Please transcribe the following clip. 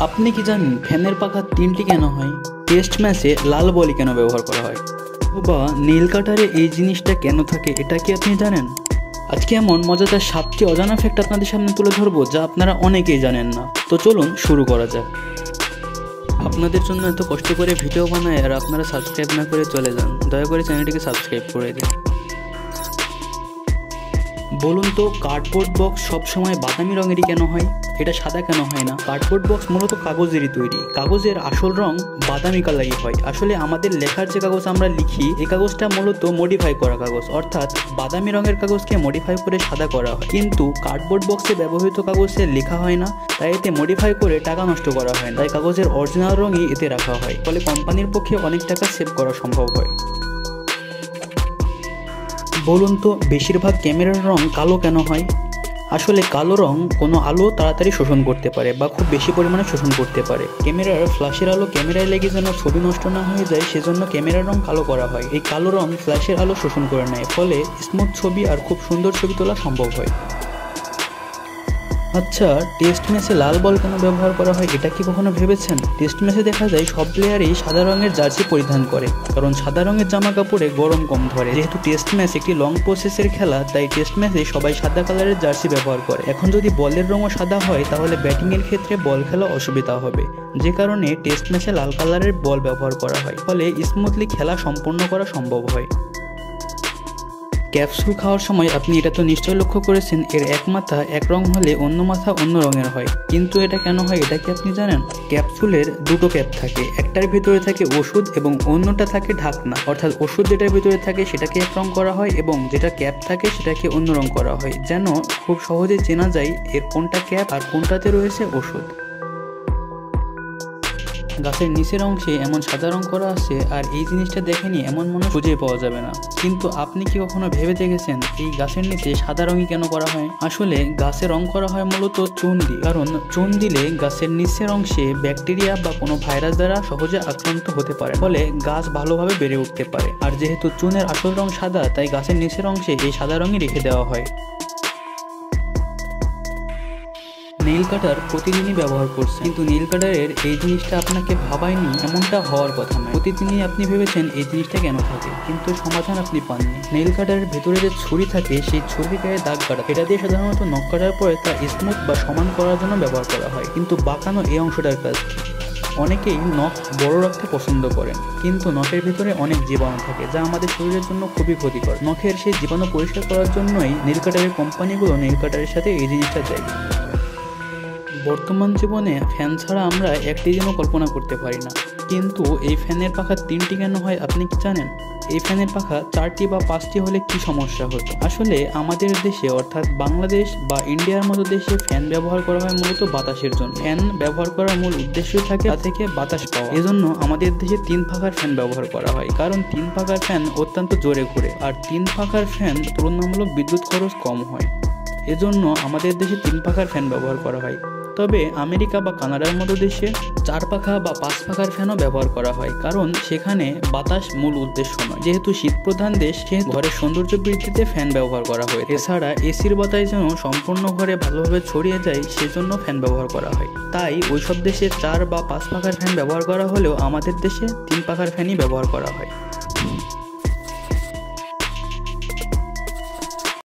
আপনি কি জানেন ফ্যানের পাখা তিনটি কেন হয়? টেস্ট ম্যাচে লাল বলই কেন ব্যবহার করা হয়? বা নীল কাটারে এই জিনিসটা কেন থাকে, এটা কি আপনি জানেন? আজকে এমন মজাদার 7টি অজানা ফ্যাক্ট আপনাদের সামনে তুলে ধরবো যা আপনারা অনেকেই জানেন না। তো চলুন শুরু করা যাক। আপনাদের জন্য এত কষ্ট করে ভিডিও বানায় আর আপনারা সাবস্ক্রাইব না করে চলে যান। দয়া করে চ্যানেলটিকে সাবস্ক্রাইব করে দিন। বলুন তো, কার্ডবোর্ড বক্স সবসময় বাদামি রঙেরই কেন হয়? এটা সাদা কেন হয় না? কার্ডবোর্ড বক্স মূলত কাগজেরই তৈরি। কাগজের আসল রং বাদামি কালারই হয়। আসলে আমাদের লেখার যে কাগজ আমরা লিখি, এই কাগজটা মূলত মডিফাই করা কাগজ, অর্থাৎ বাদামি রঙের কাগজকে মডিফাই করে সাদা করা হয়। কিন্তু কার্ডবোর্ড বক্সে ব্যবহৃত কাগজে লেখা হয় না, তাই এতে মডিফাই করে টাকা নষ্ট করা হয় না। তাই কাগজের অরিজিনাল রঙই এতে রাখা হয়, ফলে কোম্পানির পক্ষে অনেক টাকা সেভ করা সম্ভব হয়। বলুন তো, বেশিরভাগ ক্যামেরার রং কালো কেন হয়? আসলে কালো রং কোনো আলো তাড়াতাড়ি শোষণ করতে পারে বা খুব বেশি পরিমাণে শোষণ করতে পারে। ক্যামেরার ফ্ল্যাশের আলো ক্যামেরায় লেগে যেন ছবি নষ্ট না হয়ে যায়, সেজন্য ক্যামেরার রং কালো করা হয়। এই কালো রং ফ্ল্যাশের আলো শোষণ করে নেয়, ফলে স্মুথ ছবি আর খুব সুন্দর ছবি তোলা সম্ভব হয়। আচ্ছা, টেস্ট ম্যাচে লাল বল কেন ব্যবহার করা হয়, এটা কি কখনো ভেবেছেন? টেস্ট ম্যাচে দেখা যায় সব প্লেয়ারই সাদা রঙের জার্সি পরিধান করে, কারণ সাদা রঙের জামা কাপড়ে গরম কম ধরে। যেহেতু টেস্ট ম্যাচ একটি লং প্রসেসের খেলা, তাই টেস্ট ম্যাচে সবাই সাদা কালারের জার্সি ব্যবহার করে। এখন যদি বলের রঙও সাদা হয়, তাহলে ব্যাটিংয়ের ক্ষেত্রে বল খেলা অসুবিধা হবে, যে কারণে টেস্ট ম্যাচে লাল কালারের বল ব্যবহার করা হয়, ফলে স্মুথলি খেলা সম্পন্ন করা সম্ভব হয়। ক্যাপসুল খাওয়ার সময় আপনি এটা তো নিশ্চয়ই লক্ষ্য করেছেন, এর এক মাথা এক রং হলে অন্য মাথা অন্য রঙের হয়। কিন্তু এটা কেন হয়, এটা কি আপনি জানেন? ক্যাপসুলের দুটো ক্যাপ থাকে, একটার ভিতরে থাকে ওষুধ এবং অন্যটা থাকে ঢাকনা। অর্থাৎ ওষুধ যেটার ভিতরে থাকে সেটাকে এক রং করা হয় এবং যেটা ক্যাপ থাকে সেটাকে অন্য রং করা হয়, যেন খুব সহজে চেনা যায় এর কোনটা ক্যাপ আর কোনটাতে রয়েছে ওষুধ। গাছের নিচের অংশে এমন সাদা রং করা আছে, আর এই জিনিসটা দেখেনি এমন মনে খুঁজে পাওয়া যাবে না। কিন্তু আপনি কি কখনো ভেবে দেখেছেন এই গাছের নিচে সাদা রঙই কেন করা হয়? আসলে গাছে রং করা হয় মূলত চুন দিয়ে, কারণ চুন দিলে গাছের নিচের অংশে ব্যাকটেরিয়া বা কোনো ভাইরাস দ্বারা সহজে আক্রান্ত হতে পারে, ফলে গাছ ভালোভাবে বেড়ে উঠতে পারে। আর যেহেতু চুনের আসল রং সাদা, তাই গাছের নিচের অংশে এই সাদা রঙই রেখে দেওয়া হয়। নেইল কাটার প্রতিদিনই ব্যবহার করছেন, কিন্তু নেইল কাটারের এই জিনিসটা আপনাকে ভাবায়নি এমনটা হওয়ার কথা নয়। প্রতিদিনই আপনি ভেবেছেন এই জিনিসটা কেন থাকে, কিন্তু সমাধান আপনি পাননি। নেইল কাটারের ভেতরে যে ছুরি থাকে, সেই ছুরির গায়ে দাগ কাটা, এটা দিয়ে সাধারণত নখ কাটার পরে তা স্মুথ বা সমান করার জন্য ব্যবহার করা হয়। কিন্তু বাঁকানো এই অংশটার কাজ কি? অনেকেই নখ বড় রাখতে পছন্দ করেন, কিন্তু নখের ভিতরে অনেক জীবাণু থাকে যা আমাদের শরীরের জন্য খুবই ক্ষতিকর। নখের সেই জীবাণু পরিষ্কার করার জন্যই নেইল কাটারের কোম্পানিগুলো নেইল কাটারের সাথে এই জিনিসটা দেয়। বর্তমান জীবনে ফ্যান ছাড়া আমরা একটি দিনও কল্পনা করতে পারি না, কিন্তু এই ফ্যানের পাখা তিনটি কেন হয় আপনি কি জানেন? এই ফ্যানের পাখা 4টি বা 5টি হলে কি সমস্যা হতো? আসলে আমাদের দেশে, অর্থাৎ বাংলাদেশ বা ইন্ডিয়ার মতো দেশে ফ্যান ব্যবহার করা হয় মূলত বাতাসের জন্য। ফ্যান ব্যবহার করার মূল উদ্দেশ্যই থাকে তা থেকে বাতাস পাওয়া। এজন্য আমাদের দেশে 3 পাখার ফ্যান ব্যবহার করা হয়, কারণ 3 পাখার ফ্যান অত্যন্ত জোরে ঘুরে, আর 3 পাখার ফ্যান তুলনামূলক বিদ্যুৎ খরচ কম হয়। এজন্য আমাদের দেশে 3 পাখার ফ্যান ব্যবহার করা হয়। তবে আমেরিকা বা কানাডার মতো দেশে 4 পাখা বা 5 পাখার ফ্যানও ব্যবহার করা হয়, কারণ সেখানে বাতাস মূল উদ্দেশ্য নয়। যেহেতু শীতপ্রধান দেশ, সে ঘরের সৌন্দর্য বৃদ্ধিতে ফ্যান ব্যবহার করা হয়। এছাড়া এসির বাতাস যেন সম্পূর্ণ ঘরে ভালোভাবে ছড়িয়ে যায়, সেজন্য ফ্যান ব্যবহার করা হয়। তাই ওইসব দেশে 4 বা 5 পাখার ফ্যান ব্যবহার করা হলেও আমাদের দেশে 3 পাখার ফ্যানই ব্যবহার করা হয়।